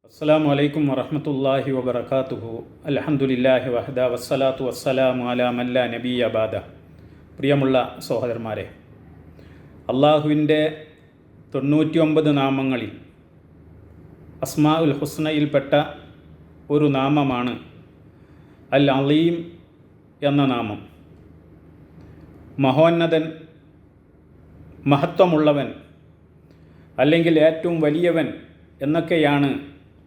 അസ്സലാമു അലൈക്കും വറഹ്മത്തുള്ളാഹി വബറകാതുഹു. അൽഹംദുലില്ലാഹി വഹദ വസ്സലാത്തു വസ്സലാമു അലാ മൻ ലാ നബിയ്യ ബഅദ. പ്രിയമുള്ള സഹോദരന്മാരെ, അള്ളാഹുവിൻ്റെ 99 നാമങ്ങളിൽ അസ്മാഉൽ ഹുസ്നയിൽപ്പെട്ട ഒരു നാമമാണ് അൽ അലീം എന്ന നാമം. മഹോന്നതൻ, മഹത്വമുള്ളവൻ, അല്ലെങ്കിൽ ഏറ്റവും വലിയവൻ എന്നൊക്കെയാണ്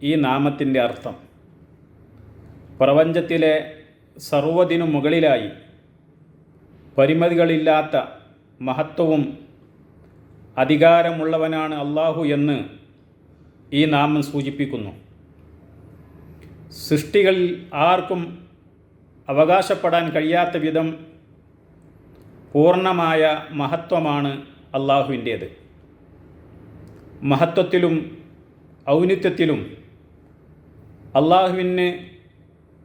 ഈ നാമത്തിൻ്റെ അർത്ഥം. പ്രപഞ്ചത്തിലെ സർവ്വതിനു മുകളിലായി പരിമിതികളില്ലാത്ത മഹത്വവും അധികാരമുള്ളവനാണ് അള്ളാഹു എന്ന് ഈ നാമം സൂചിപ്പിക്കുന്നു. സൃഷ്ടികളിൽ ആർക്കും അവകാശപ്പെടാൻ കഴിയാത്ത വിധം പൂർണ്ണമായ മഹത്വമാണ് അള്ളാഹുവിൻ്റേത്. മഹത്വത്തിലും ഔന്നിത്യത്തിലും അള്ളാഹുവിന്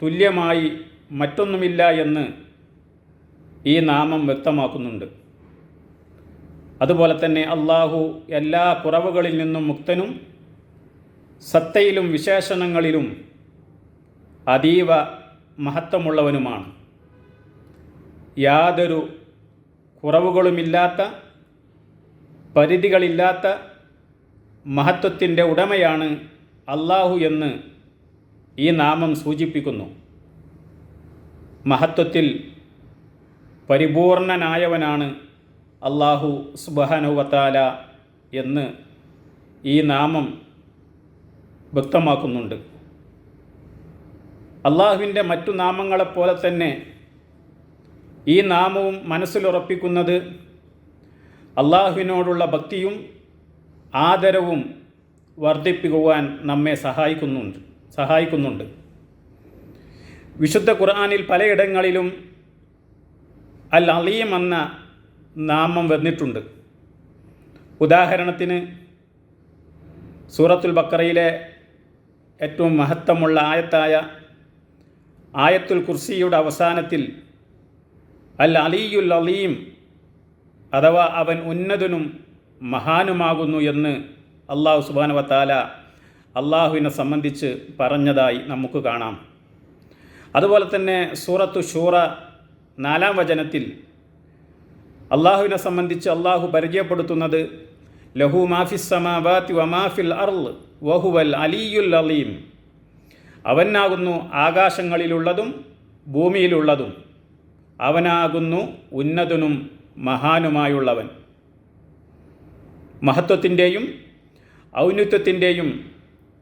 തുല്യമായി മറ്റൊന്നുമില്ല എന്ന് ഈ നാമം വ്യക്തമാക്കുന്നുണ്ട്. അതുപോലെ തന്നെ അള്ളാഹു എല്ലാ കുറവുകളിൽ നിന്നും മുക്തനും സത്തയിലും വിശേഷണങ്ങളിലും അതീവ മഹത്വമുള്ളവനുമാണ്. യാതൊരു കുറവുകളുമില്ലാത്ത, പരിധികളില്ലാത്ത മഹത്വത്തിൻ്റെ ഉടമയാണ് അള്ളാഹു എന്ന് ഈ നാമം സൂചിപ്പിക്കുന്നു. മഹത്വത്തിൽ പരിപൂർണനായവനാണ് അള്ളാഹു സുബ്ഹാനഹു വ തആല എന്ന് ഈ നാമം വ്യക്തമാക്കുന്നുണ്ട്. അള്ളാഹുവിൻ്റെ മറ്റു നാമങ്ങളെപ്പോലെ തന്നെ ഈ നാമവും മനസ്സിലുറപ്പിക്കുന്നത് അള്ളാഹുവിനോടുള്ള ഭക്തിയും ആദരവും വർദ്ധിപ്പിക്കുവാൻ നമ്മെ സഹായിക്കുന്നുണ്ട്. വിശുദ്ധ ഖുർആനിൽ പലയിടങ്ങളിലും അൽ അലീം എന്ന നാമം വന്നിട്ടുണ്ട്. ഉദാഹരണത്തിന് സൂറത്തുൽ ബഖറയിലെ ഏറ്റവും മഹത്വമുള്ള ആയത്തായ ആയത്തുൽ കുർസിയുടെ അവസാനത്തിൽ അൽ അലിയുൽ അലീം അഥവാ അവൻ ഉന്നതനും മഹാനുമാകുന്നു എന്ന് അള്ളാഹു സുബ്ഹാനഹു വ തആല അള്ളാഹുവിനെ സംബന്ധിച്ച് പറഞ്ഞതായി നമുക്ക് കാണാം. അതുപോലെ തന്നെ സൂറത്തു ശൂറ 4-ാം വചനത്തിൽ അള്ളാഹുവിനെ സംബന്ധിച്ച് അള്ളാഹു പരിചയപ്പെടുത്തുന്നത് ലഹു മാഫിസ് സമാവാതി വമാഫിൽ അർള് വഹുവൽ അലിയുൽ അലീം. അവനാകുന്നു ആകാശങ്ങളിലുള്ളതും ഭൂമിയിലുള്ളതും, അവനാകുന്നു ഉന്നതനും മഹാനുമായുള്ളവൻ. മഹത്വത്തിൻ്റെയും ഔന്നിത്യത്തിൻ്റെയും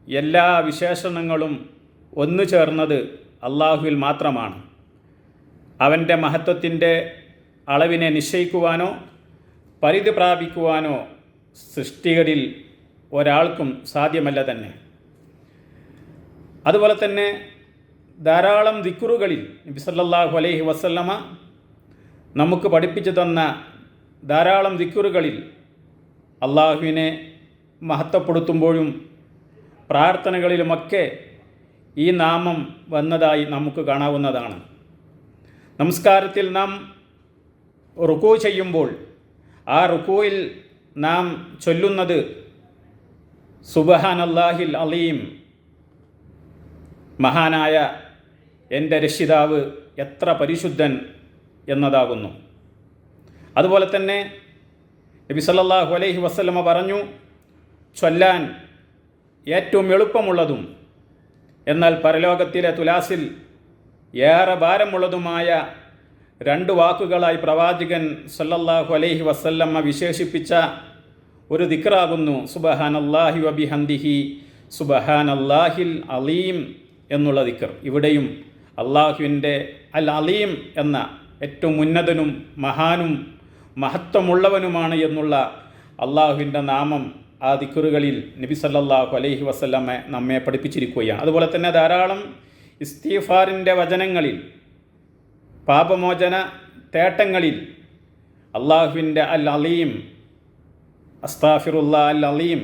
എല്ലാ വിശേഷണങ്ങളും ഒന്നു ചേർന്നത് അള്ളാഹുവിൽ മാത്രമാണ്. അവൻ്റെ മഹത്വത്തിൻ്റെ അളവിനെ നിശ്ചയിക്കുവാനോ പരിധി പ്രാപിക്കുവാനോ സൃഷ്ടികരിൽ ഒരാൾക്കും സാധ്യമല്ല തന്നെ. അതുപോലെ തന്നെ ധാരാളം ദിക്റുകളിൽ നബി സല്ലല്ലാഹു അലൈഹി വസല്ലമ നമുക്ക് പഠിപ്പിച്ചു തന്ന ധാരാളം ദിക്റുകളിൽ അള്ളാഹുവിനെ മഹത്വപ്പെടുത്തുമ്പോഴും പ്രാർത്ഥനകളിലുമൊക്കെ ഈ നാമം വന്നതായി നമുക്ക് കാണാവുന്നതാണ്. നമസ്കാരത്തിൽ നാം റുക്കൂ ചെയ്യുമ്പോൾ ആ റുക്കൂയിൽ നാം ചൊല്ലുന്നത് സുബ്ഹാനല്ലാഹിൽ അലീം, മഹാനായ എൻ്റെ രക്ഷിതാവ് എത്ര പരിശുദ്ധൻ എന്നതാകുന്നു. അതുപോലെ തന്നെ നബി സല്ലല്ലാഹു അലൈഹി വസല്ലമ പറഞ്ഞു, ചൊല്ലാൻ ഏറ്റവും എളുപ്പമുള്ളതും എന്നാൽ പരലോകത്തിലെ തുലാസിൽ ഏറെ ഭാരമുള്ളതുമായ 2 വാക്കുകളായി പ്രവാചകൻ സല്ലല്ലാഹു അലൈഹി വസല്ലമ വിശേഷിപ്പിച്ച ഒരു ദിക്റാകുന്നു സുബ്ഹാനല്ലാഹി വബിഹംദിഹി സുബ്ഹാനല്ലാഹിൽ അലീം എന്നുള്ള ദിക്ർ. ഇവിടെയും അള്ളാഹുവിൻ്റെ അൽ അലീം എന്ന ഏറ്റവും ഉന്നതനും മഹാനും മഹത്വമുള്ളവനുമാണ് എന്നുള്ള അള്ളാഹുവിൻ്റെ നാമം ആ ദിക്റുകളിൽ നബി സല്ലല്ലാഹു അലൈഹി വസല്ലമ നമ്മെ പഠിപ്പിച്ചിരിക്കുകയാണ്. അതുപോലെ തന്നെ ധാരാളം ഇസ്തിഗ്ഫാറിൻ്റെ വചനങ്ങളിൽ, പാപമോചന തേട്ടങ്ങളിൽ അള്ളാഹുവിൻ്റെ അൽ അലീം, അസ്താഫിറുല്ലാ അൽ അലീം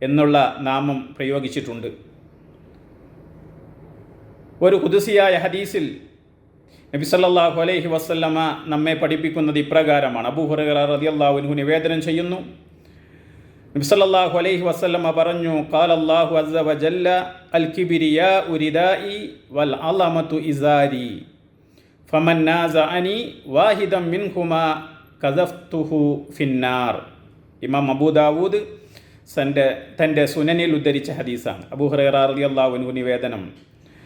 എന്നുള്ള നാമം പ്രയോഗിച്ചിട്ടുണ്ട്. ഒരു ഖുദ്സിയായ ഹദീസിൽ നബി സല്ലല്ലാഹു അലൈഹി വസല്ലമ നമ്മെ പഠിപ്പിക്കുന്നത് ഇപ്രകാരമാണ്. അബൂ ഹുറൈറ റളിയല്ലാഹു അൻഹു നിവേദനം ചെയ്യുന്നു, നബി സല്ലല്ലാഹു അലൈഹി വസല്ലമ പറഞ്ഞു, ഖാലല്ലാഹു അസ്സ വജല്ല അൽ കിബ്രിയാഉ റിദാഇ വൽ അളമതു ഇസാരി ഫമൻ നാസഅനി വാഹിദൻ മിൻഹുമാ കസഫ്തുഹു ഫിന്നാർ. ഇമാം അബൂ ദാവൂദ് തൻ്റെ സുനനിൽ ഉദ്ധരിച്ച ഹദീസാണ്. അബൂ ഹുറൈറ റളിയല്ലാഹു അൻഹു നിവേദനം.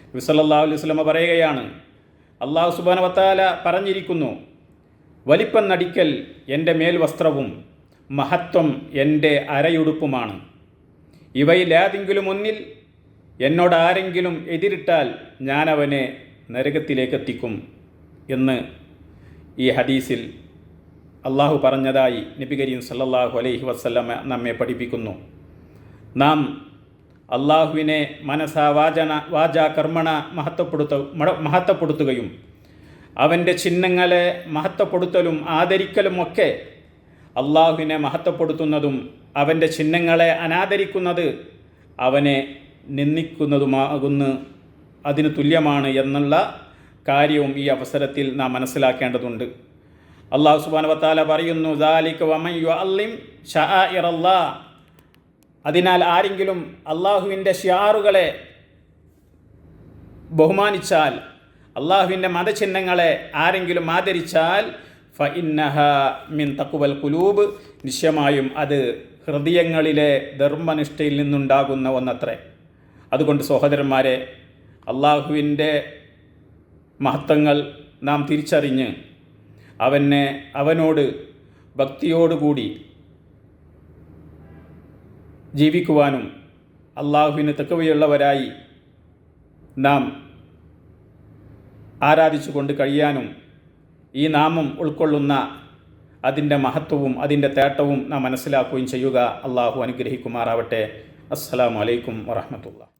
നബി സല്ലല്ലാഹു അലൈഹി വസല്ലമ പറയുകയാണ്, അല്ലാഹു സുബ്ഹാനഹു വ തആല പറഞ്ഞിരിക്കുന്നു, വലിപ്പം നടിക്കൽ എൻ്റെ മേൽവസ്ത്രവും മഹത്വം എൻ്റെ അരയുടുപ്പുമാണ്. ഇവയിലേതെങ്കിലും ഒന്നിൽ എന്നോട് ആരെങ്കിലും എതിരിട്ടാൽ ഞാൻ അവനെ നരകത്തിലേക്കെത്തിക്കും എന്ന് ഈ ഹദീസിൽ അള്ളാഹു പറഞ്ഞതായി നബി കരീം സല്ലല്ലാഹു അലൈഹി വസല്ലമ നമ്മെ പഠിപ്പിക്കുന്നു. നാം അള്ളാഹുവിനെ മനസാ വാചാ കർമ്മണ മഹത്വപ്പെടുത്തുകയും അവൻ്റെ ചിഹ്നങ്ങളെ മഹത്വപ്പെടുത്തലും ആദരിക്കലും ഒക്കെ അള്ളാഹുവിനെ മഹത്വപ്പെടുത്തുന്നതും അവൻ്റെ ചിഹ്നങ്ങളെ അനാദരിക്കുന്നത് അവനെ നിന്ദിക്കുന്നതുമാകുന്നു, അതിന് തുല്യമാണ് എന്നുള്ള കാര്യവും ഈ അവസരത്തിൽ നാം മനസ്സിലാക്കേണ്ടതുണ്ട്. അള്ളാഹു സുബ്ഹാനഹു വ തആല പറയുന്നു, ദാലിക വമൻ യുഅല്ലിം ശആഇറല്ലാഹ്. അതിനാൽ ആരെങ്കിലും അള്ളാഹുവിൻ്റെ ഷിയാറുകളെ ബഹുമാനിച്ചാൽ, അള്ളാഹുവിൻ്റെ മതചിഹ്നങ്ങളെ ആരെങ്കിലും ആദരിച്ചാൽ, ഫഇന്നഹാ മിൻ തഖ്വൽ ഖുലൂബ്, നിശ്ചയമായും അത് ഹൃദയങ്ങളിലെ ധർമ്മനിഷ്ഠയിൽ നിന്നുണ്ടാകുന്ന ഒന്നത്രേ. അതുകൊണ്ട് സഹോദരന്മാരെ, അള്ളാഹുവിൻ്റെ മഹത്വങ്ങൾ നാം തിരിച്ചറിഞ്ഞ് അവനോട് ഭക്തിയോടുകൂടി ജീവിക്കുവാനും അള്ളാഹുവിന് തഖ്വയുള്ളവരായി നാം ആരാധിച്ചുകൊണ്ട് കഴിയാനും ഈ നാമം ഉൾക്കൊള്ളുന്ന അതിൻ്റെ മഹത്വവും അതിൻ്റെ തേട്ടവും നാം മനസ്സിലാക്കുകയും ചെയ്യുക. അള്ളാഹു അനുഗ്രഹിക്കുമാറാവട്ടെ. അസ്സലാമു അലൈക്കും വറഹ്മത്തുള്ളാഹി.